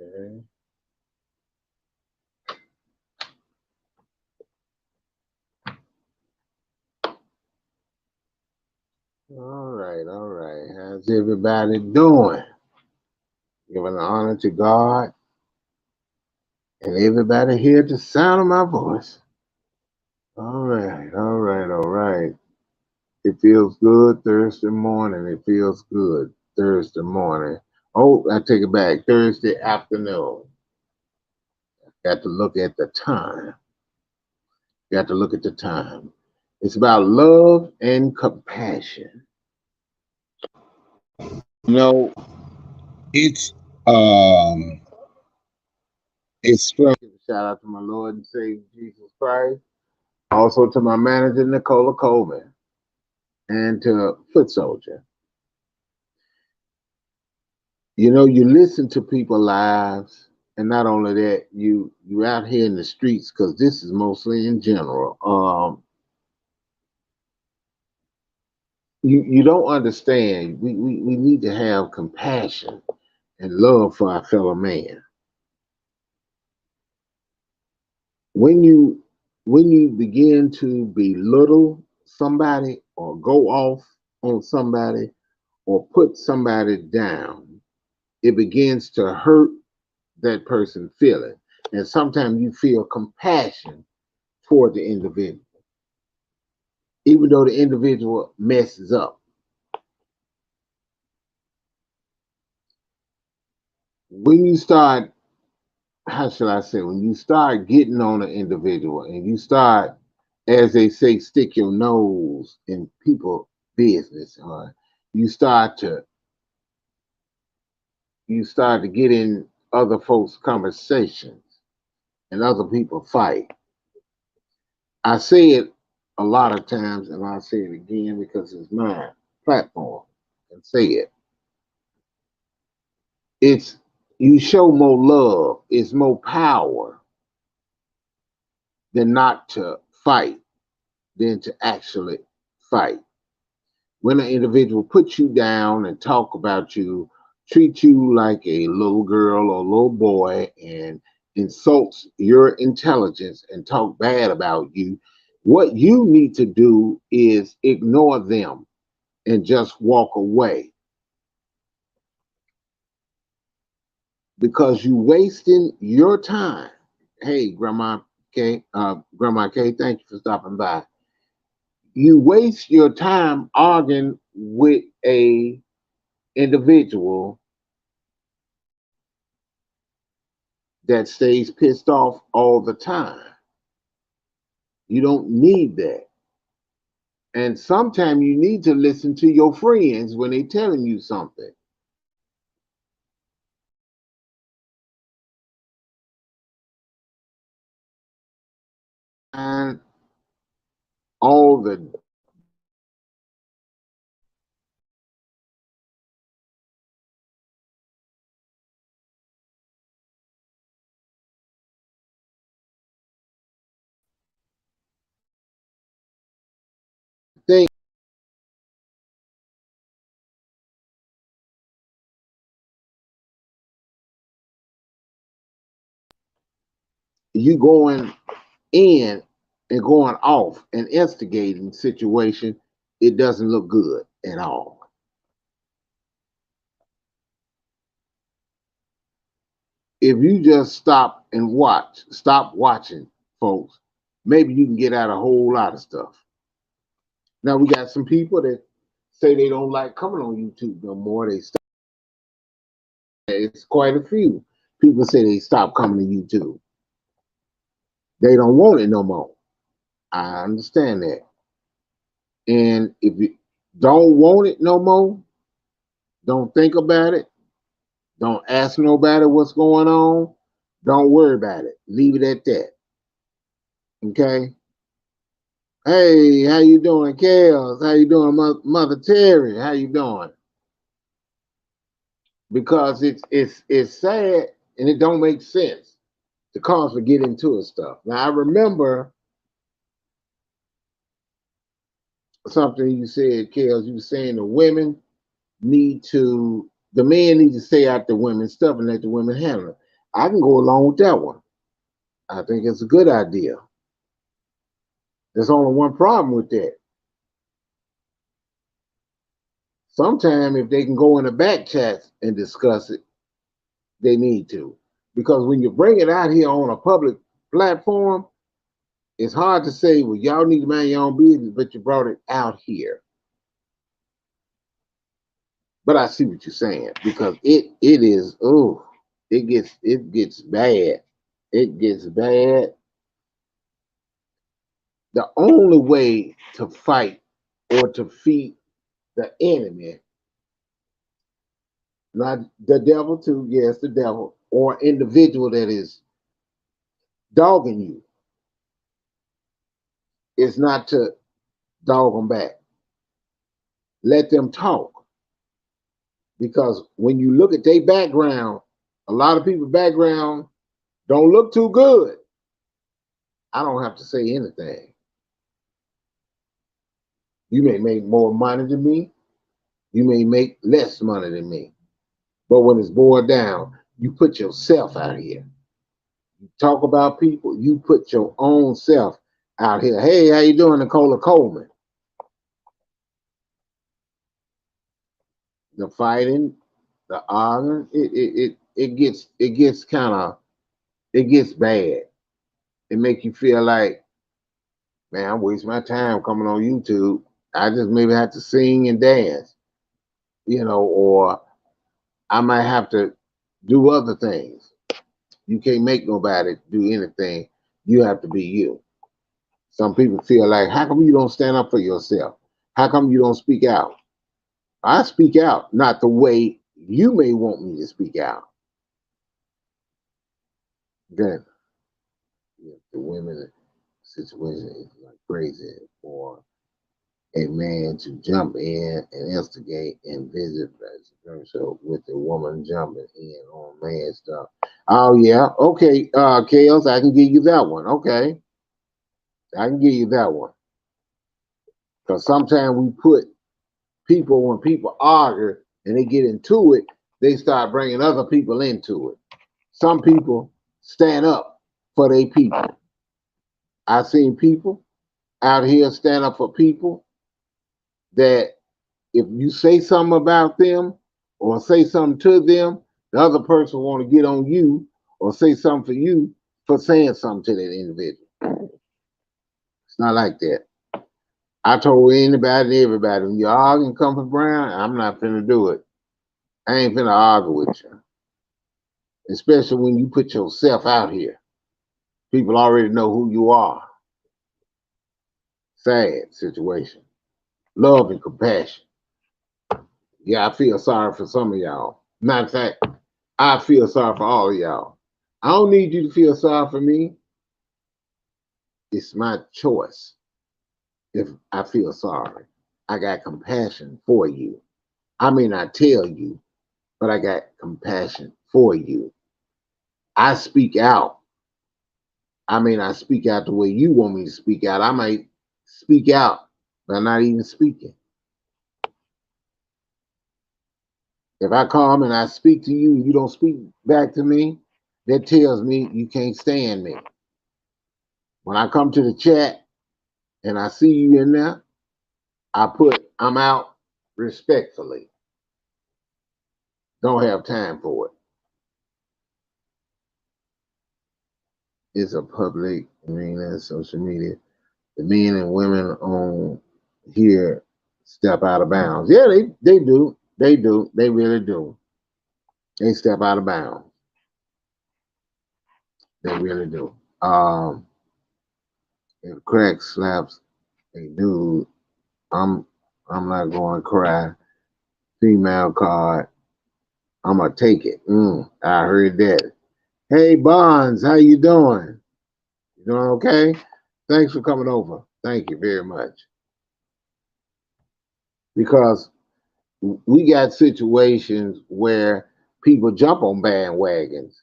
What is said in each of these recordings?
Okay. All right, all right. How's everybody doing? Giving honor to God and everybody here at the sound of my voice. All right, all right, all right. It feels good Thursday morning. It feels good Thursday morning. Oh, I take it back. Thursday afternoon. Got to look at the time. Got to look at the time. It's about love and compassion. You know, it's um it's from shout out to my Lord and Savior Jesus Christ. Also to my manager Nicola Coleman and to Foot Soldier. You know, you listen to people's lives, and not only that, you out here in the streets because this is mostly in general. You don't understand. We need to have compassion and love for our fellow man. When you begin to belittle somebody or go off on somebody or put somebody down, it begins to hurt that person feeling. And sometimes you feel compassion toward the individual, even though the individual messes up. When you start, how should I say, when you start getting on an individual and you start, as they say, stick your nose in people's business, or you start to get in other folks' conversations and other people fight. I say it a lot of times, and I'll say it again because it's my platform and say it. It's you show more love, it's more power than not to fight, than to actually fight. When an individual puts you down and talk about you, treat you like a little girl or little boy, and insults your intelligence and talk bad about you, what you need to do is ignore them and just walk away because you wasting your time. Hey, Grandma K, thank you for stopping by. You waste your time arguing with a individual that stays pissed off all the time. You don't need that. And sometimes you need to listen to your friends when they're telling you something. And all the things you going in and going off and instigating situation, it doesn't look good at all. If you just stop and stop watching, folks, maybe you can get out a whole lot of stuff. Now we got some people that say they don't like coming on YouTube no more. They stop. It's quite a few people say they stop coming to YouTube. They don't want it no more. I understand that. And if you don't want it no more, don't think about it. Don't ask nobody what's going on. Don't worry about it. Leave it at that. Okay. Hey, how you doing, Kels? How you doing, Mother Terry? How you doing? Because it's sad and it don't make sense to cause for get into it stuff. Now I remember something you said, Kels. You were saying the women need to, the men need to stay out the women's stuff and let the women handle it. I can go along with that one. I think it's a good idea. There's only one problem with that. Sometimes if they can go in the back chats and discuss it, they need to. Because when you bring it out here on a public platform, it's hard to say, well, y'all need to mind your own business, but you brought it out here. But I see what you're saying, because it is, oh, it gets bad. It gets bad. The only way to fight or to defeat the enemy, not the devil too, yes, the devil, or individual that is dogging you, is not to dog them back. Let them talk. Because when you look at their background, a lot of people's background don't look too good. I don't have to say anything. You may make more money than me. You may make less money than me. But when it's boiled down, you put yourself out here. You talk about people, you put your own self out here. Hey, how you doing, Nicola Coleman? The fighting, the arguing, it gets kind of, it gets bad. It makes you feel like, man, I'm wasting my time coming on YouTube. I just maybe have to sing and dance, or I might have to do other things. You can't make nobody do anything. You have to be you. Some people feel like, how come you don't stand up for yourself? How come you don't speak out? I speak out, not the way you may want me to speak out. Then, the women situation is like crazy for a man to jump in and instigate and visit vice versa with the woman jumping in on man stuff. Oh yeah, okay, Kales, I can give you that one. Okay, I can give you that one. Because sometimes we put people, when people argue and they get into it, they start bringing other people into it. Some people stand up for their people. I've seen people out here stand up for people that if you say something about them or say something to them, the other person want to get on you or say something for you for saying something to that individual. It's not like that. I told anybody and everybody, when you argue and come for Brown, I'm not finna do it. I ain't finna argue with you. Especially when you put yourself out here. People already know who you are. Sad situation. Love and compassion. Yeah, I feel sorry for some of y'all. Matter of fact, I feel sorry for all of y'all. I don't need you to feel sorry for me. It's my choice if I feel sorry. I got compassion for you. I may not tell you, but I got compassion for you. I speak out. I may not speak out the way you want me to speak out. I might speak out, but I'm not even speaking. If I come and I speak to you and you don't speak back to me, that tells me you can't stand me. When I come to the chat and I see you in there, I put, I'm out respectfully. Don't have time for it. It's a public arena, social media. The men and women on here step out of bounds. Yeah, they do. They do. They really do. They step out of bounds. They really do. If crack slaps a dude, I'm not going to cry. Female card, I'm gonna take it. I heard that. Hey Bonds, how you doing? You doing okay? Thanks for coming over. Thank you very much. Because we got situations where people jump on bandwagons.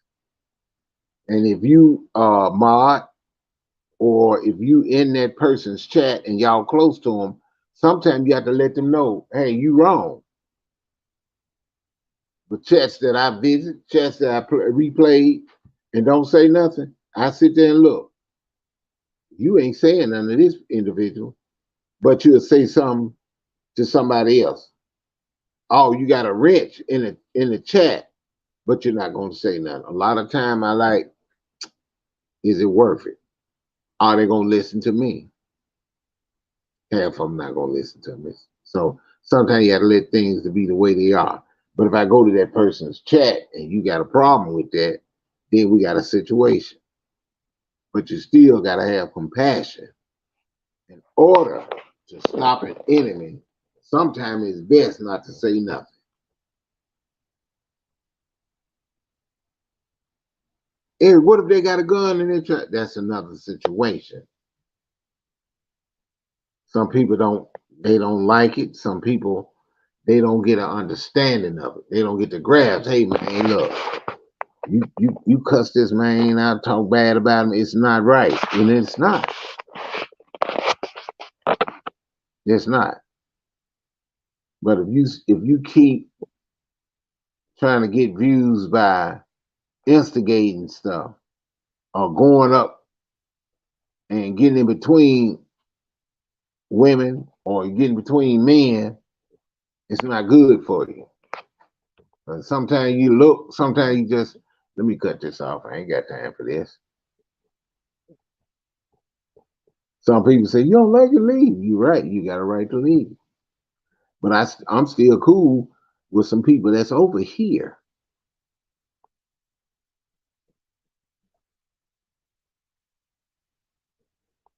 And if you mod or if you in that person's chat and y'all close to them, sometimes you have to let them know, hey, you wrong. The chats that I visit, chats that I replayed, and don't say nothing, I sit there and look. You ain't saying nothing to this individual, but you'll say something to somebody else. Oh, you got a wrench in the chat, but you're not going to say nothing. A lot of time I like, is it worth it? Are they going to listen to me? Half of them not going to listen to me. So sometimes you got to let things to be the way they are. But if I go to that person's chat and you got a problem with that, then we got a situation. But you still got to have compassion in order to stop an enemy. Sometimes it's best not to say nothing. Hey, what if they got a gun in their truck? That's another situation. Some people don't like it. Some people, they don't get an understanding of it. They don't get the grasp. Hey man, look, you cuss this man out, talk bad about him. It's not right, and it's not. It's not. But if you keep trying to get views by instigating stuff or going up and getting in between women or getting between men, it's not good for you. Sometimes you look, sometimes you just, let me cut this off. I ain't got time for this. Some people say, you don't like it, leave. You're right. You got a right to leave. But I'm still cool with some people that's over here.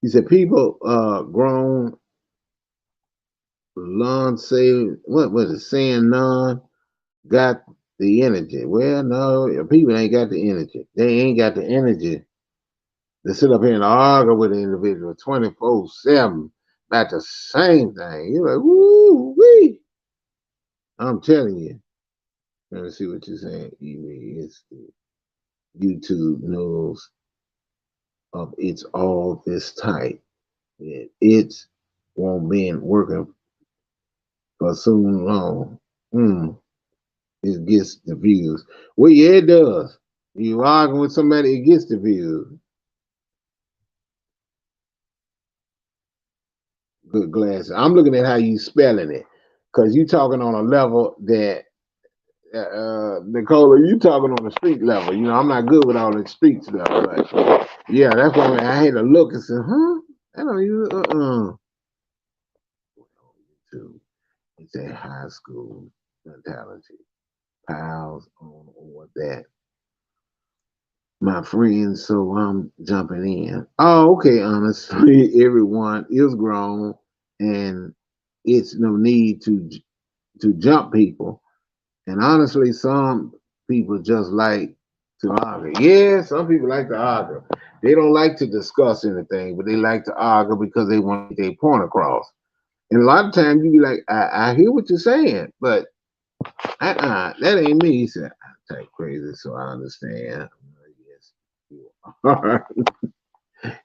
He said, people grown, none say, what was it, saying none got the energy. Well, no, people ain't got the energy. They ain't got the energy to sit up here and argue with an individual 24/7 about the same thing. You're like, woo wee. I'm telling you. Let me see what you're saying. It's YouTube knows of it's all this tight. It's won't been working for so long. It gets the views. Well, yeah, it does. You arguing with somebody, it gets the views. Good glasses. I'm looking at how you spelling it, because you talking on a level that Nicola, you talking on the street level. You know, I'm not good with all the street stuff, but yeah, that's why I had to look and say, huh? I don't even It's a high school mentality. Piles on all that. My friend, so I'm jumping in. Oh, okay, honestly, everyone is grown and it's no need to jump people. And honestly, some people just like to argue. Yeah, some people like to argue. They don't like to discuss anything, but they like to argue because they want to get their point across. And a lot of times you be like, I hear what you're saying, but that ain't me. He said, I type crazy, so I understand. Yes, you are.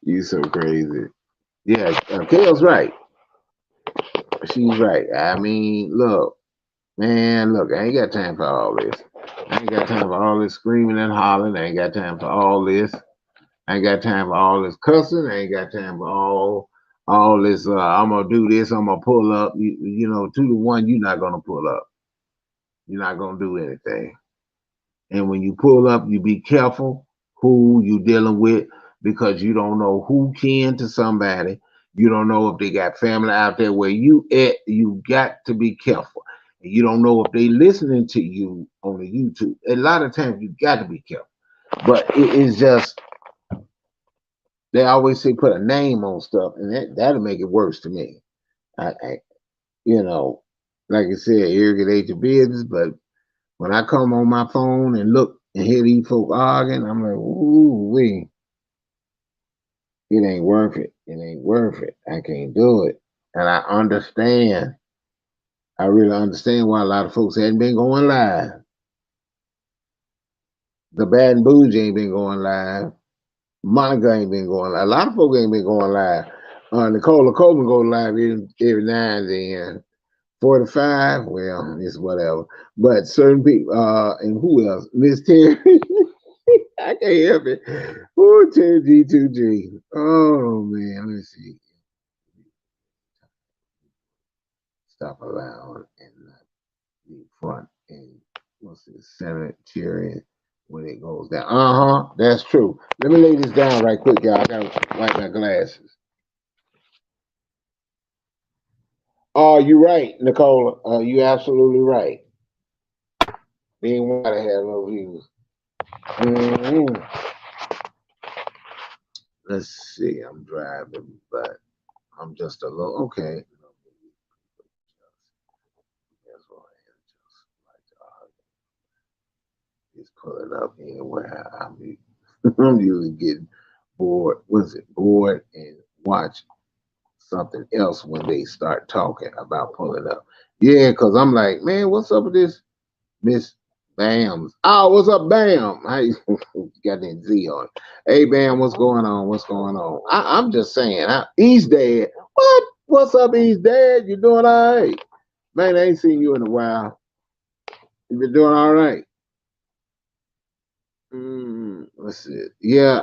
You so crazy. Yeah, Kale's right. She's right. I mean, look, man, look, I ain't got time for all this. I ain't got time for all this screaming and hollering. I ain't got time for all this. I ain't got time for all this cussing. I ain't got time for all this. I'm gonna do this. I'm gonna pull up. You know, 2-to-1, you're not gonna pull up. You're not gonna do anything. And when you pull up, you be careful who you dealing with, because you don't know who kin to somebody. You don't know if they got family out there where you at. You got to be careful. You don't know if they listening to you on the YouTube. A lot of times you got to be careful. But it is just, they always say put a name on stuff, and that'll make it worse to me. You know, like I said, irrigate your business, but when I come on my phone and look and hear these folk arguing, I'm like, ooh wee, it ain't worth it. It ain't worth it. I can't do it. And I understand. I really understand why a lot of folks hadn't been going live. The Bad and Bougie ain't been going live. Monica ain't been going live. A lot of folks ain't been going live. Nicola Coleman go live every now and then. 45, well, it's whatever. But certain people, and who else? Miss Terry. I can't help it. Ooh, 10G2G. Oh man, let me see. Stop around and the front and what's the center cheering when it goes down. That's true. Let me lay this down right quick, y'all. I gotta wipe my glasses. Oh, you're right, Nicola. You absolutely right. Being water had low views. hmm Let's see. I'm driving, but I'm just a little okay. That's what I am. Just pull it up anywhere. I'm usually getting bored. Was it bored and watch something else when they start talking about pulling up? Yeah, because I'm like, man, what's up with this Miss Bams? Oh, what's up, Bam? How you got that Z on? Hey, Bam, what's going on? What's going on? I'm just saying, he's dead. What? What's up, he's dead? You doing all right? Man, I ain't seen you in a while. You been doing all right? Let's see. Yeah,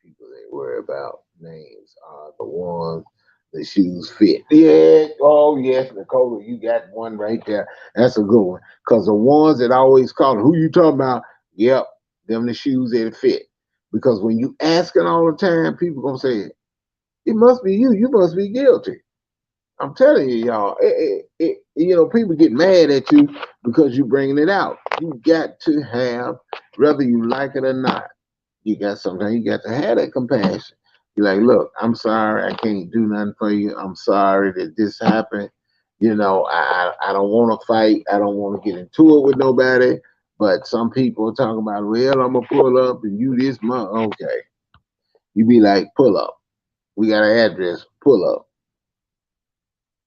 people they worry about names are the ones the shoes fit. Yeah, oh yes, Nicola, you got one right there. That's a good one. Cause the ones that always call who you talking about, yep, them the shoes that fit. Because when you asking all the time, people gonna say, it must be you. You must be guilty. I'm telling you, y'all. People get mad at you because you bringing it out. You got to have, whether you like it or not. Sometimes you got to have that compassion. You're like, look, I'm sorry, I can't do nothing for you. I'm sorry that this happened. I don't want to fight. I don't want to get into it with nobody. But some people talk about, well, I'm gonna pull up and you this month. Okay, you be like, pull up. We got an address. Pull up.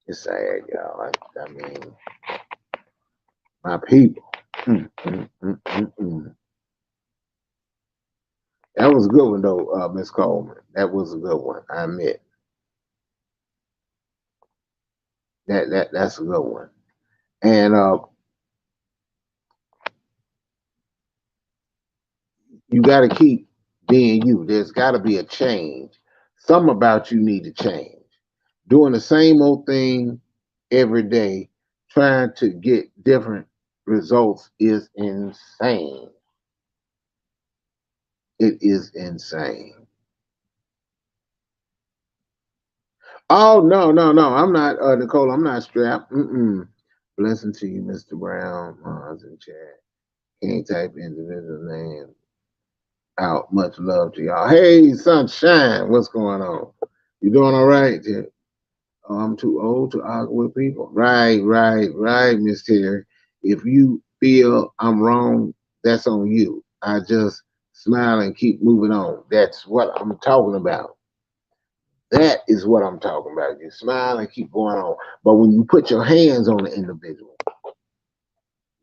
It's sad, y'all. I mean, my people. That was a good one, though, Miss Coleman. That was a good one. I admit that's a good one. And you got to keep being you. There's got to be a change. Something about you need to change. Doing the same old thing every day, trying to get different results is insane. It is insane. Oh no, no, no! I'm not, Nicole. I'm not strapped. Blessing to you, Mr. Brown. Mars in chat. Can't type individual name out. Much love to y'all. Hey, sunshine. What's going on? You doing all right? Oh, I'm too old to argue with people. Right, right, right, Miss Terry. If you feel I'm wrong, that's on you. I just smile and keep moving on. That's what I'm talking about. That is what I'm talking about. You smile and keep going on. But when you put your hands on the individual,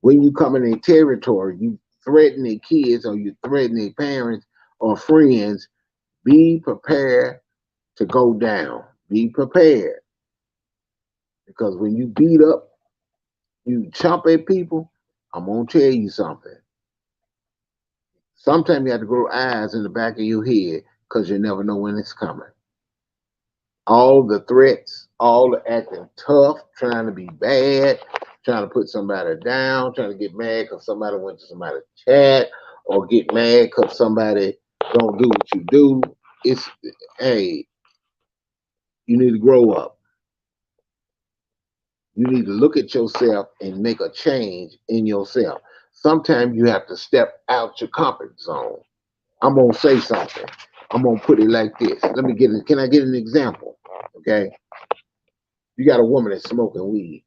when you come in their territory, you threaten their kids or you threaten their parents or friends, be prepared to go down. Be prepared. Because when you beat up, you chomp at people, I'm going to tell you something. Sometimes you have to grow eyes in the back of your head because you never know when it's coming. All the threats, all the acting tough, trying to be bad, trying to put somebody down, trying to get mad because somebody went to somebody's chat, or get mad because somebody don't do what you do. It's, hey, you need to grow up. You need to look at yourself and make a change in yourself. Sometimes you have to step out your comfort zone. I'm gonna say something. I'm gonna put it like this. Let me get it. Can I get an example? Okay. You got a woman that's smoking weed,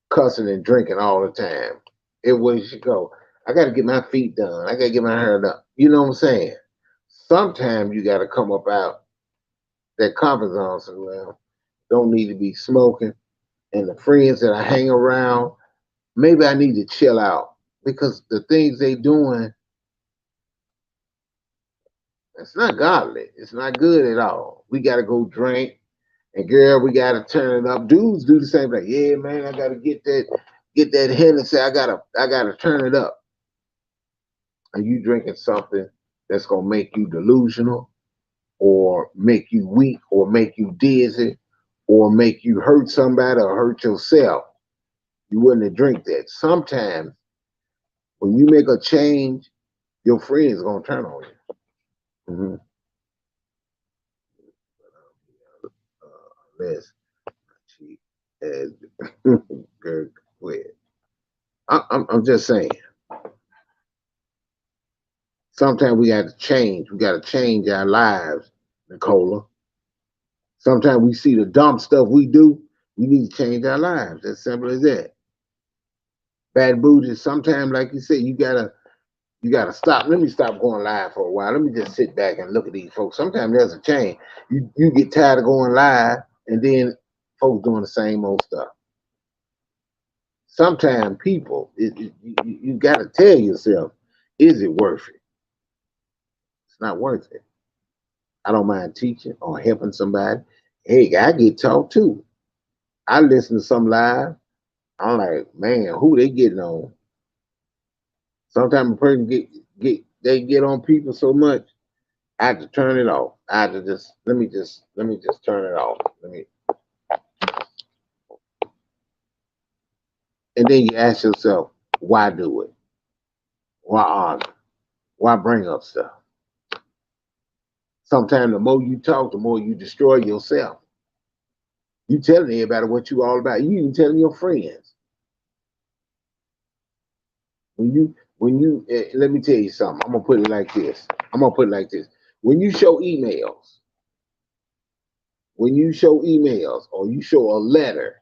cussing and drinking all the time. Everywhere she go, I got to get my feet done. I got to get my hair done. You know what I'm saying? Sometimes you got to come up out that comfort zone. So, well, don't need to be smoking. And the friends that I hang around, maybe I need to chill out because the things they doing, it's not godly. It's not good at all. We got to go drink. And girl, we gotta turn it up. Dudes do the same thing. Yeah, man, I gotta get that Hennessy. I gotta turn it up. and you drinking something that's gonna make you delusional or make you weak or make you dizzy or make you hurt somebody or hurt yourself, you wouldn't drink that. Sometimes when you make a change, your friends gonna turn on you. Mm-hmm. Unless she has good quit. I'm just saying. Sometimes we got to change. We got to change our lives, Nicola. Sometimes we see the dumb stuff we do. We need to change our lives. As simple as that. Bad booty. Sometimes, like you said, you gotta stop. Let me stop going live for a while. Let me just sit back and look at these folks. Sometimes there's a change. You get tired of going live, and then folks doing the same old stuff. Sometimes people, you got to tell yourself, is it worth it? It's not worth it. I don't mind teaching or helping somebody. Hey, I get taught too. I listen to some live. I'm like, man, who they getting on? Sometimes a person get on people so much, I have to turn it off. I have to just let me just turn it off. And then you ask yourself, why do it? Why argue? Why bring up stuff? Sometimes the more you talk, the more you destroy yourself. You telling everybody what you all about. You even telling your friends. When you let me tell you something. I'm gonna put it like this. I'm gonna put it like this. When you show emails, or you show a letter,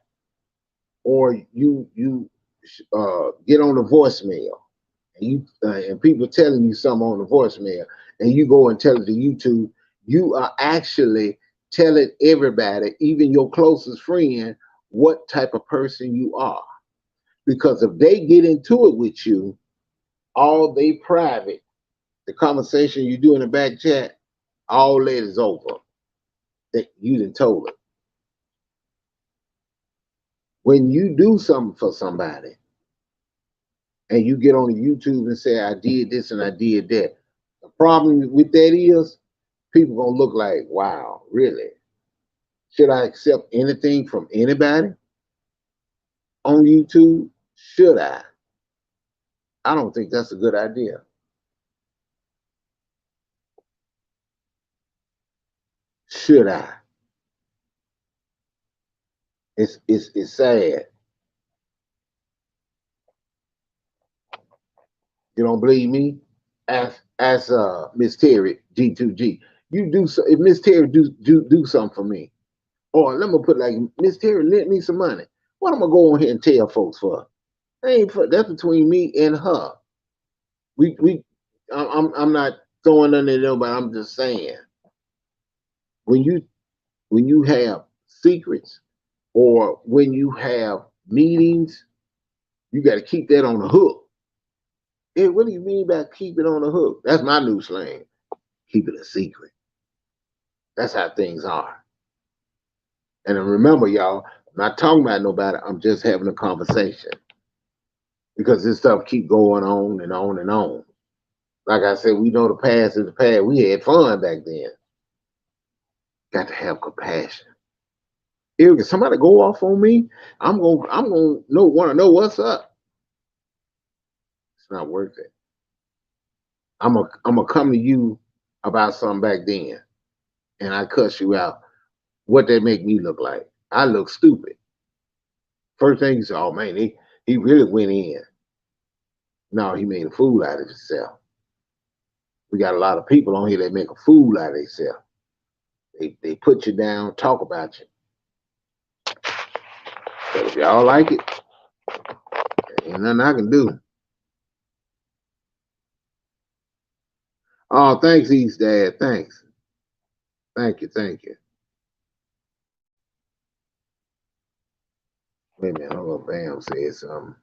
or you get on the voicemail, and people telling you something on the voicemail, and you go and tell it to YouTube, you are actually telling everybody, even your closest friend, what type of person you are. Because if they get into it with you, all they private, the conversation you do in the back chat, all that is over. That you done told it. When you do something for somebody and you get on the YouTube and say, I did this and I did that, the problem with that is people gonna look like, wow, really? Should I accept anything from anybody on YouTube? Should I? I don't think that's a good idea. Should I? It's sad. You don't believe me? Ask Miss Terry G2G. You do so if Miss Terry do something for me. Or let me put it like Miss Terry lent me some money. What am I gonna go on here and tell folks for? That's between me and her. We I'm not throwing under nobody. I'm just saying when you have secrets or when you have meetings, you got to keep that on the hook. Hey, what do you mean by keep it on the hook? That's my new slang. Keep it a secret. That's how things are. And remember, y'all, I'm not talking about nobody. I'm just having a conversation because this stuff keep going on and on and on. Like I said, we know the past is the past. We had fun back then. Got to have compassion. If somebody go off on me, I'm gonna want to know what's up. It's not worth it. I'm gonna come to you about something back then, and I cuss you out. What that make me look like? I look stupid. First thing you say, oh man, he really went in. No, he made a fool out of himself. We got a lot of people on here that make a fool out of themselves. They put you down, talk about you. But if y'all like it, ain't nothing I can do. Oh, thanks, East Dad. Thanks. Thank you. Thank you. Wait a minute. Hold on. Bam said something.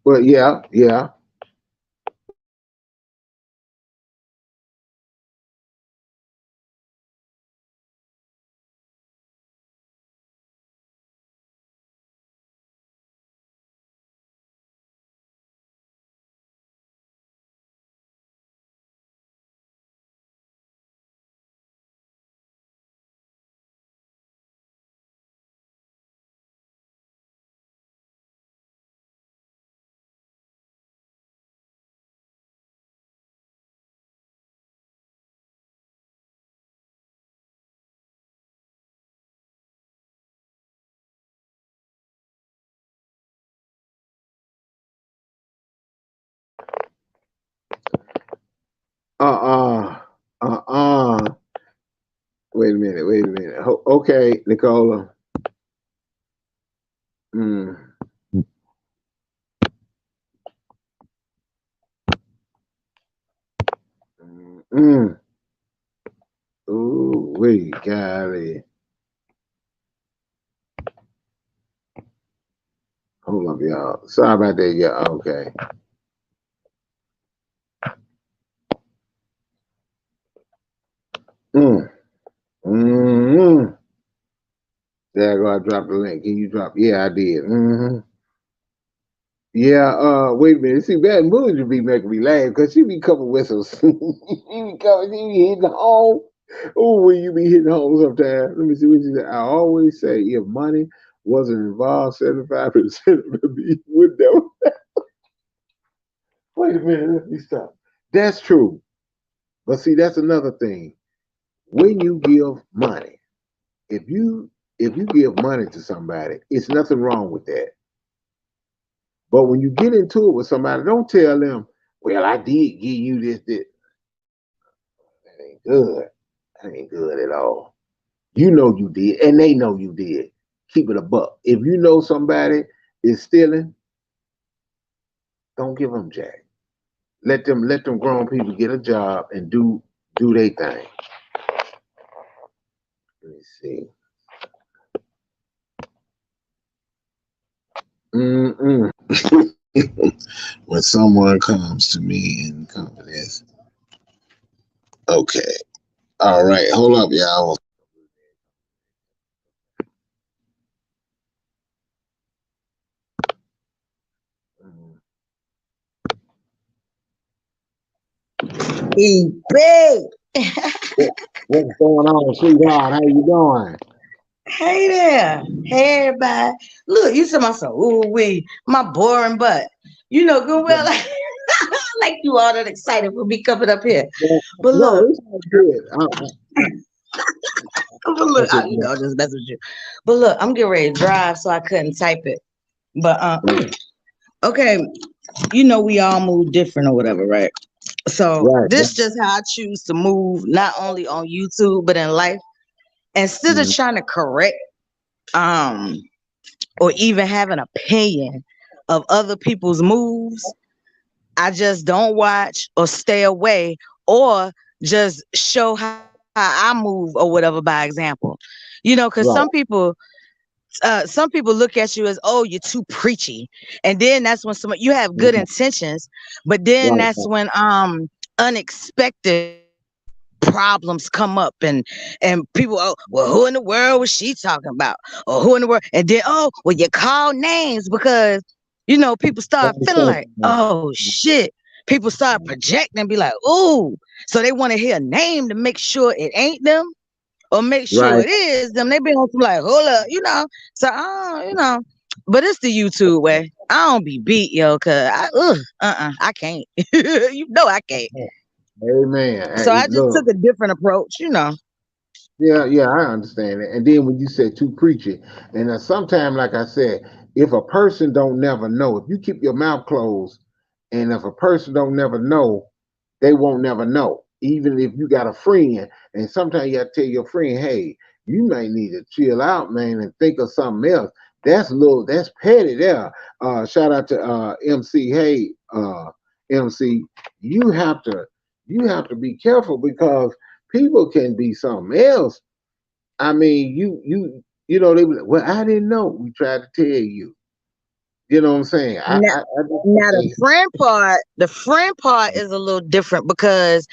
Well, yeah, yeah. Uh uh uh. Wait a minute. Wait a minute. Okay, Nicola. Mm, mm. Ooh, wait, golly. Hold up, y'all. Sorry about that, y'all. Okay. Mm. Mm-hmm. There I go. I dropped the link. Can you drop? Yeah, I did. Mm-hmm. Yeah. Wait a minute. See, Bad Moon be making me laugh because she be coming with us. She be coming. She be hitting home. Oh, when you be hitting home sometimes. Let me see what she said. I always say if money wasn't involved, 75% of it be would never. Wait a minute. Let me stop. That's true. But see, that's another thing. When you give money, if you if you give money to somebody, it's nothing wrong with that. But when you get into it with somebody, don't tell them, "Well, I did give you this, this." That ain't good. That ain't good at all. You know you did, and they know you did. Keep it a buck. If you know somebody is stealing, don't give them jack. Let them grown people get a job and do their thing. Let me see. Mm-mm. When someone comes to me and confidence. Okay. All right. Hold up, y'all. EP. What's going on, sweetheart? How you doing? Hey there. Hey everybody. Look, you said myself, ooh wee, my boring butt. You know good well like you all that excited for me coming up here. But No, look, it's all good. you know, just mess with you. But look, I'm getting ready to drive, so I couldn't type it. But okay, you know we all move different or whatever, right? So Right. this just how I choose to move, not only on YouTube but in life. Instead of Mhm. trying to correct um or even have an opinion of other people's moves, I just don't watch or stay away or just show how I move or whatever by example. You know, because Right. some people look at you as, oh, you're too preachy, and then that's when some you have good Right. intentions, but then Right. that's when unexpected problems come up and people, oh well, who in the world was she talking about, or who in the world, and then, oh well, you call names because people start feeling like, oh shit, people start projecting and be like, ooh, so they want to hear a name to make sure it ain't them or make sure Right. it is them. They be on some like, hold up, so but it's the YouTube way. I don't be beat, yo, cause I can't. I can't. Amen. So Hey, I just took look. a different approach. Yeah, yeah, I understand it. And then when you said too preachy, and sometimes, like I said, if a person don't never know, if you keep your mouth closed, and if a person don't never know, they won't never know. Even if you got a friend, and sometimes you have to tell your friend, hey, you might need to chill out, man, and think of something else. That's petty there. Shout out to MC. Hey, MC, you have to you have to be careful because people can be something else. I mean, they be like, well, I didn't know. We tried to tell you. You know what I'm saying? Now, I just now say, the friend part is a little different because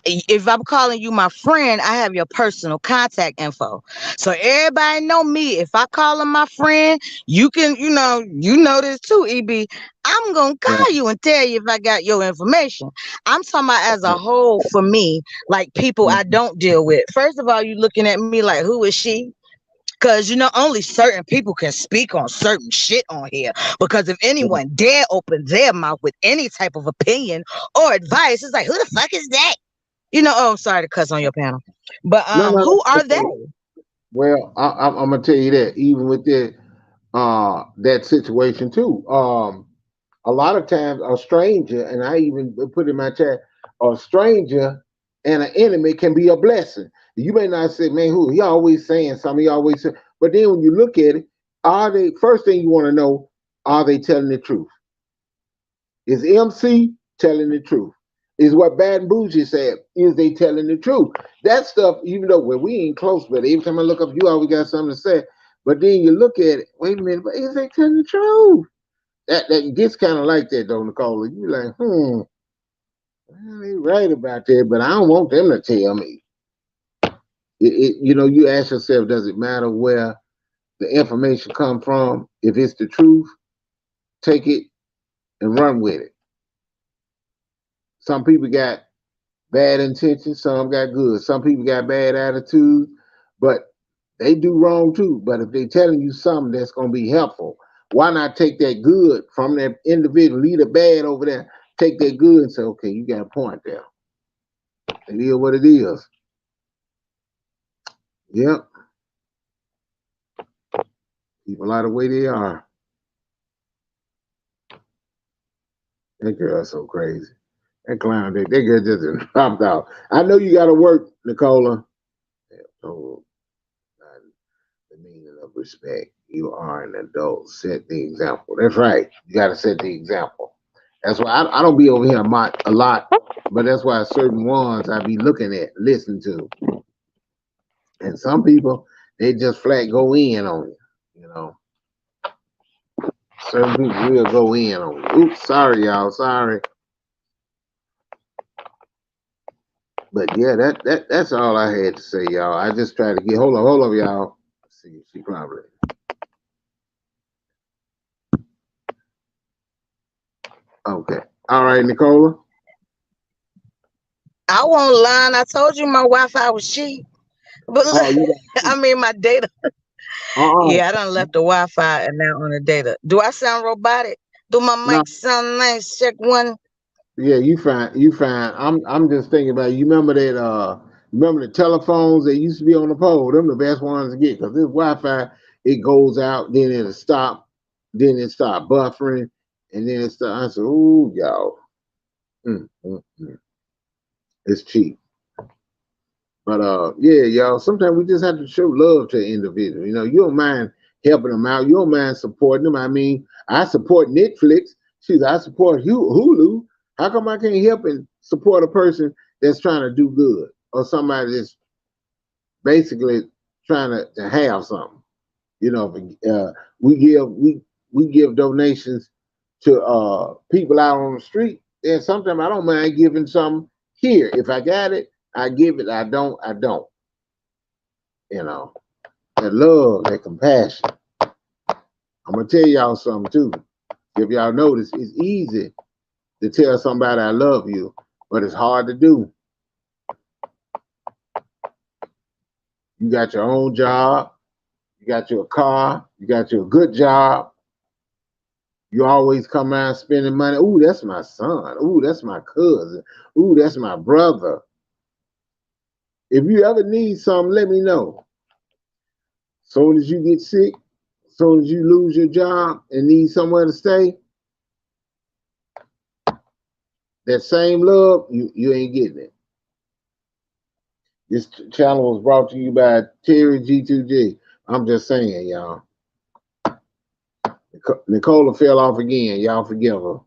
if I'm calling you my friend, I have your personal contact info. So everybody know me. If I call him my friend, you can, this too, EB. I'm gonna right, call you and tell you if I got your information. I'm talking about as a whole for me, like people I don't deal with. First of all, you looking at me like, who is she? Because only certain people can speak on certain shit on here. Because if anyone dare open their mouth with any type of opinion or advice, it's like, who the fuck is that? Oh, I'm sorry to cuss on your panel. But no, no, who are they? okay. Well, I'm gonna tell you that even with that situation too. A lot of times a stranger, and I even put in my chat, a stranger and an enemy can be a blessing. You may not say, man, who he always saying something, he always say, but then when you look at it, are they first thing you want to know, are they telling the truth? Is MC telling the truth? Is what Bad and Bougie said, is they telling the truth? That stuff, even though when we ain't close, but every time I look up, you always got something to say. But then you look at it, wait a minute, but is they telling the truth? That gets kind of like that, though, Nicole. You like, well, they right about that, but I don't want them to tell me. You ask yourself, does it matter where the information come from? If it's the truth, take it and run with it. Some people got bad intentions, some got good. Some people got bad attitudes, but they do wrong too. But if they're telling you something that's going to be helpful, why not take that good from that individual, leave the bad over there, take that good and say, okay, you got a point there. It is what it is. Yep. People are the way they are. That girl's so crazy. That clown, that girl just dropped out. I know you got to work, Nicola. Oh, the meaning of respect. You are an adult. Set the example. That's right. You got to set the example. That's why I don't be over here a lot, but that's why certain ones I be looking at, listening to. And some people, they just flat go in on you, Certain people will go in on you. Oops, sorry, y'all. Sorry. But yeah, that's all I had to say, y'all. I just try to get hold of y'all. Let's see, she probably. Okay. All right, Nicola. I won't lie. I told you my Wi-Fi was cheap. But I mean my data. Yeah, I done left the Wi-Fi and now on the data. Do I sound robotic? Do my mic sound nice? Check one. Yeah, you fine. You fine. I'm just thinking about you remember that remember the telephones that used to be on the pole? Them the best ones to get because this Wi-Fi it goes out, then it'll stop, then it start buffering, and then it start. I said, "Ooh, y'all, it's cheap." But yeah, y'all. Sometimes we just have to show love to an individual. You don't mind helping them out. You don't mind supporting them. I mean, I support Netflix. I support Hulu. How come I can't help and support a person that's trying to do good or somebody that's basically trying to have something? We give donations to people out on the street, and sometimes I don't mind giving some here. If I got it, I give it. I don't. That love, that compassion. I'm gonna tell y'all something too. If y'all notice, it's easy to tell somebody I love you, but it's hard to do. You got your own job, you got your car, you got your good job. You always come around spending money. Ooh, that's my son. Ooh, that's my cousin. Ooh, that's my brother. If you ever need something, let me know. Soon as you get sick, soon as you lose your job and need somewhere to stay, that same love, you ain't getting it. This channel was brought to you by Terry G2G. I'm just saying, y'all. Nicola fell off again. Y'all forgive her.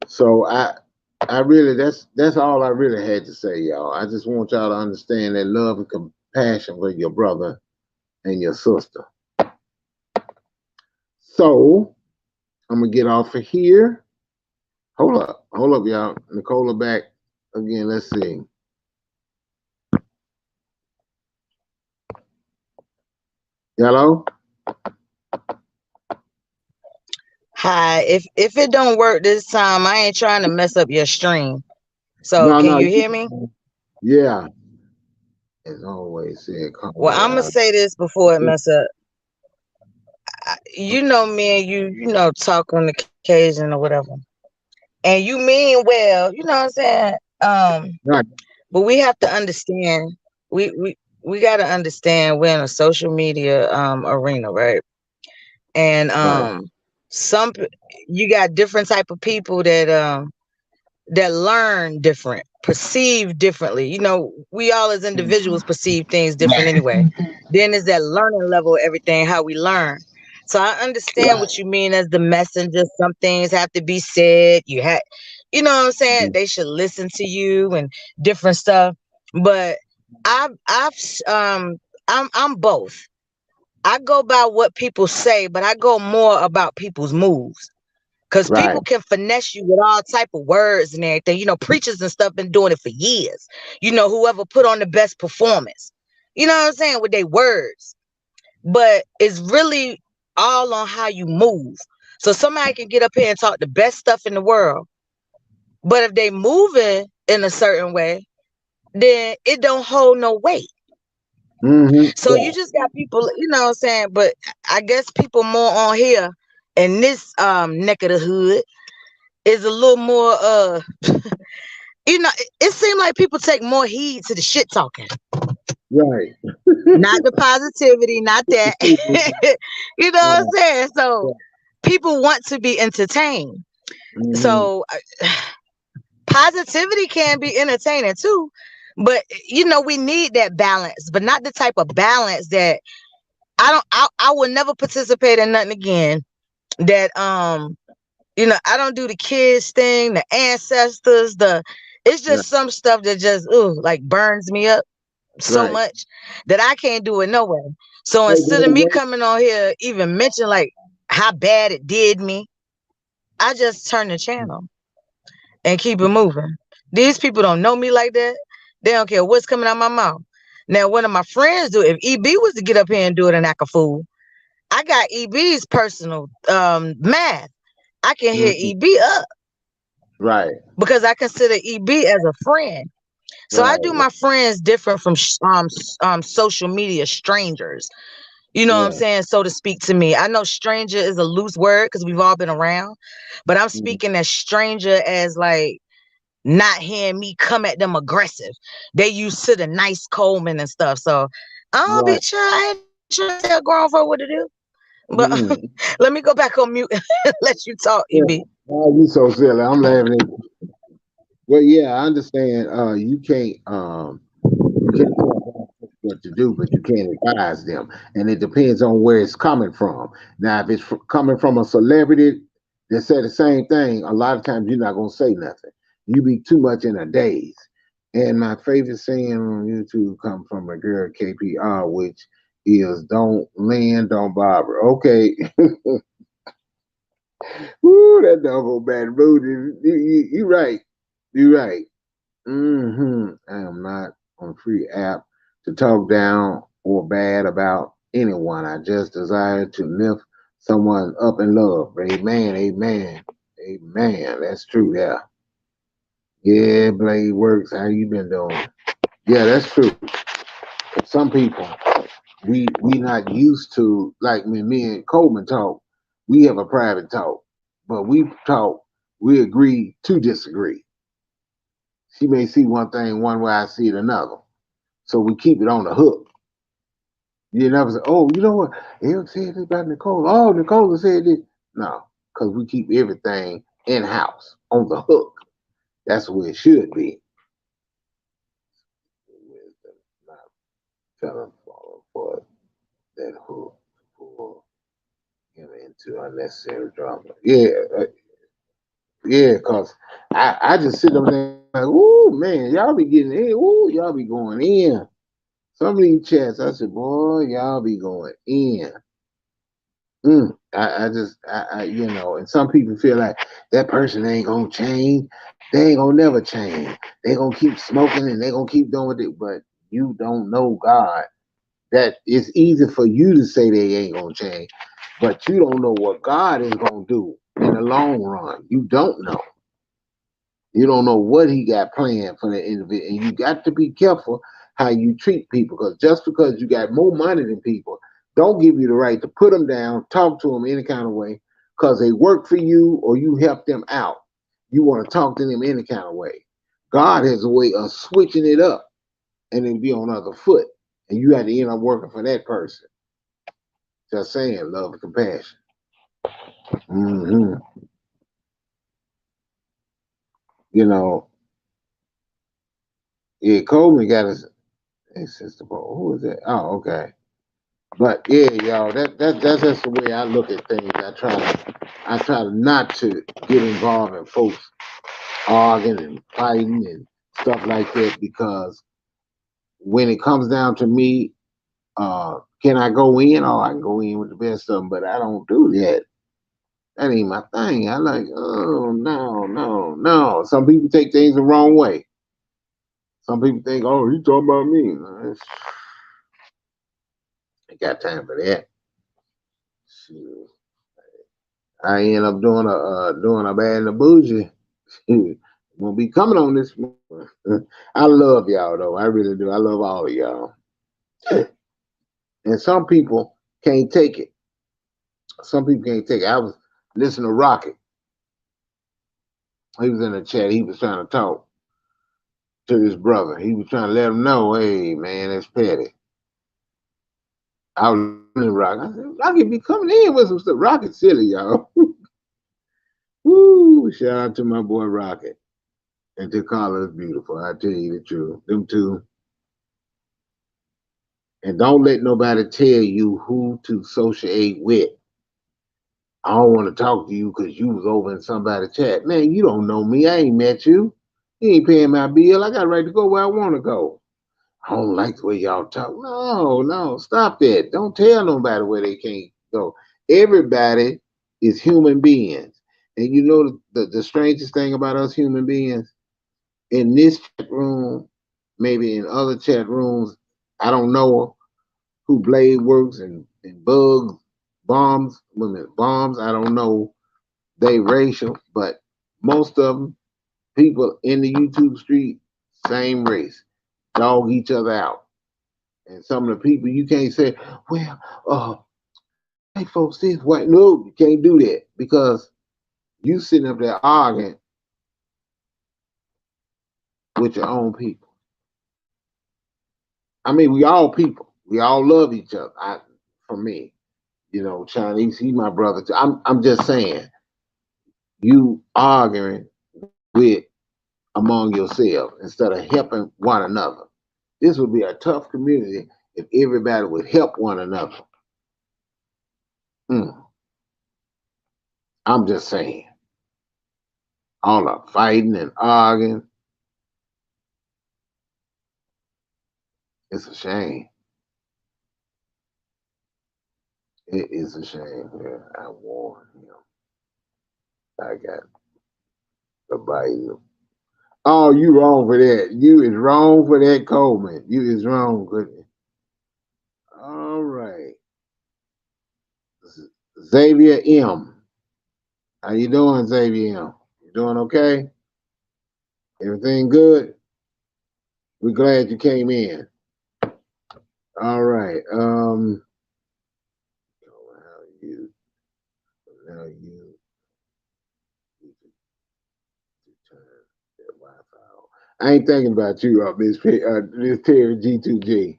So I really that's all I really had to say, y'all. I just want y'all to understand that love and compassion for your brother and your sister. So I'm gonna get off of here. Hold up, y'all. Nicola back again. Let's see. Hello. Hi. If it don't work this time, I ain't trying to mess up your stream. So can you hear me? Yeah. As always said. Well, I'm gonna say this before it mess up. You know me and you talk on occasion or whatever, and you mean well. You know what I'm saying? Right. But we have to understand. We got to understand we're in a social media arena, right? And Right. some you got different type of people that learn different, perceive differently. You know, we all as individuals perceive things different anyway. Then there's that learning level of everything, how we learn. So I understand Right. what you mean as the messenger. Some things have to be said. You know what I'm saying? Mhm. They should listen to you and different stuff. But I've I'm both. I go by what people say, but I go more about people's moves. Cause Right. people can finesse you with all type of words and everything. You know, preachers and stuff been doing it for years. You know, whoever put on the best performance. You know what I'm saying? With their words. But it's really all on how you move. So somebody can get up here and talk the best stuff in the world. But if they moving in a certain way, then it don't hold no weight. Hmm. So you just got people, you know what I'm saying? But I guess people more on here in this neck of the hood is a little more you know, it seemed like people take more heed to the shit talking, Right. not the positivity, not that. You know what I'm Right. saying? So people want to be entertained. Hmm. So positivity can be entertaining too, but you know we need that balance, but not the type of balance that I will never participate in nothing again that you know, I don't do the kids thing, the ancestors, it's Right. just some stuff that just ooh, like burns me up so Right. much that I can't do it no way. So Hey, by instead of the me way, coming on here even mention like how bad it did me, I just turn the channel and keep it moving. These people don't know me like that. They don't care what's coming out my mouth. Now, one of my friends do. If EB was to get up here and do it and act a fool, I got EB's personal math. I can hit mhm. EB up Right. because I consider EB as a friend. So I Right. do Right. my friends different from social media strangers. You know what I'm Yeah. saying? So to speak to me. I know stranger is a loose word because we've all been around, but I'm Mhm. speaking as stranger as like not hearing me come at them aggressive. They used to the nice Coleman and stuff. So I don't be Right. trying to tell grown folk what to do. But Mm-mm. let me go back on mute and let you talk, Yeah. EB. Oh, you so silly. I'm laughing at you. Well, yeah, I understand. You can't tell them what to do, but you can advise them, and it depends on where it's coming from. Now, if it's coming from a celebrity that said the same thing, a lot of times you're not gonna say nothing. You be too much in a daze. And my favorite saying on YouTube come from a girl KPR, which is "Don't land, don't bother." Okay, woo, that dog bad mood. You right. You right. I am not on a free app to talk down or bad about anyone. I just desire to lift someone up in love. Amen. Amen. Amen. That's true. Yeah. Yeah, Blade works. How you been doing? Yeah, that's true. Some people we not used to, like when me and Coleman talk, we have a private talk. But we talk, we agree to disagree. She may see one thing one way, I see it another. So we keep it on the hook. You never say, "Oh, you know what? Eric said this about Nicole. Oh, Nicole said this." No, because we keep everything in house on the hook. That's where it should be. Wisdom, not telling for that hook to pull him into unnecessary drama. Yeah, yeah, because I just sit over there like, "Ooh, man, y'all be getting in. Ooh, y'all be going in." Some of these chats, I said, "Boy, y'all be going in." You know, and some people feel like that person ain't gonna change. They ain't gonna never change. They gonna keep smoking and they gonna keep doing it. But you don't know God. That it's easy for you to say they ain't gonna change, but you don't know what God is gonna do in the long run. You don't know. You don't know what He got planned for the individual, and you got to be careful how you treat people. Because just because you got more money than people, don't give you the right to put them down, talk to them any kind of way, because they work for you or you help them out. You want to talk to them any kind of way. God has a way of switching it up and then be on the other foot, and you had to end up working for that person. Just saying, love and compassion. Hmm. You know, yeah, Coleman got his sister. Who is that? Oh, okay. But yeah, y'all, that's just the way I look at things. I try to not to get involved in folks arguing and fighting and stuff like that because when it comes down to me, can I go in? Oh, I can go in with the best of them, but I don't do that. That ain't my thing. I like, oh no, no, no. Some people take things the wrong way. Some people think, oh, you talking about me. I got time for that. Shoot. I end up doing a bad and a bougie. Won't be coming on this one. I love y'all though. I really do. I love all of y'all. And some people can't take it. Some people can't take it. I was listening to Rocket. He was in the chat. He was trying to talk to his brother. He was trying to let him know, hey man, that's petty. I was listening to Rocket. I said, Rocket be coming in with some stuff. Rocket silly, y'all. Woo! Shout out to my boy Rocket. And to Carla is beautiful. I tell you the truth. Them two. And don't let nobody tell you who to associate with. I don't want to talk to you because you was over in somebody's chat. Man, you don't know me. I ain't met you. You ain't paying my bill. I got a right to go where I want to go. I don't like the way y'all talk. No, no, stop that. Don't tell nobody where they can't go. Everybody is human beings. And you know the strangest thing about us human beings? In this chat room, maybe in other chat rooms, I don't know who Blade works and Bugs, Bombs, women, Bombs, I don't know they racial, but most of them, people in the YouTube street, same race, dog each other out. And some of the people you can't say, well, white folks this, white. No, you can't do that because you sitting up there arguing with your own people. I mean, we all people. We all love each other. For me, you know, Chinese, he's my brother. I'm just saying, you arguing with among yourselves instead of helping one another. This would be a tough community if everybody would help one another. I'm just saying. All the fighting and arguing. It's a shame. It is a shame. Yeah, I warned him. I got the Biden. Oh, you wrong for that. You is wrong for that, Coleman. You is wrong. Goodness. All right. Xavier M. How you doing, Xavier M? You doing okay? Everything good? We're glad you came in. All right. Now you turn that Wi-Fi on. I ain't thinking about you, Miss Terry G2G.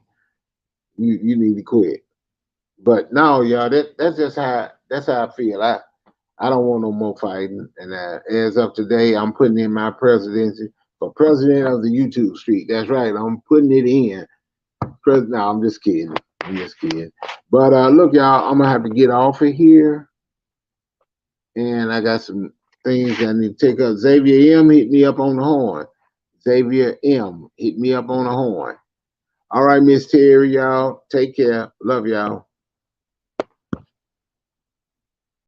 You need to quit. But no, y'all, that's just how I feel. I don't want no more fighting. And as of today, I'm putting in my presidency for president of the YouTube street. That's right. I'm putting it in. No, I'm just kidding. I'm just kidding. But look, y'all, I'm gonna have to get off of here, and I got some things I need to take up. Xavier M hit me up on the horn. Xavier M hit me up on the horn. All right, Miss Terry, y'all. Take care. Love y'all.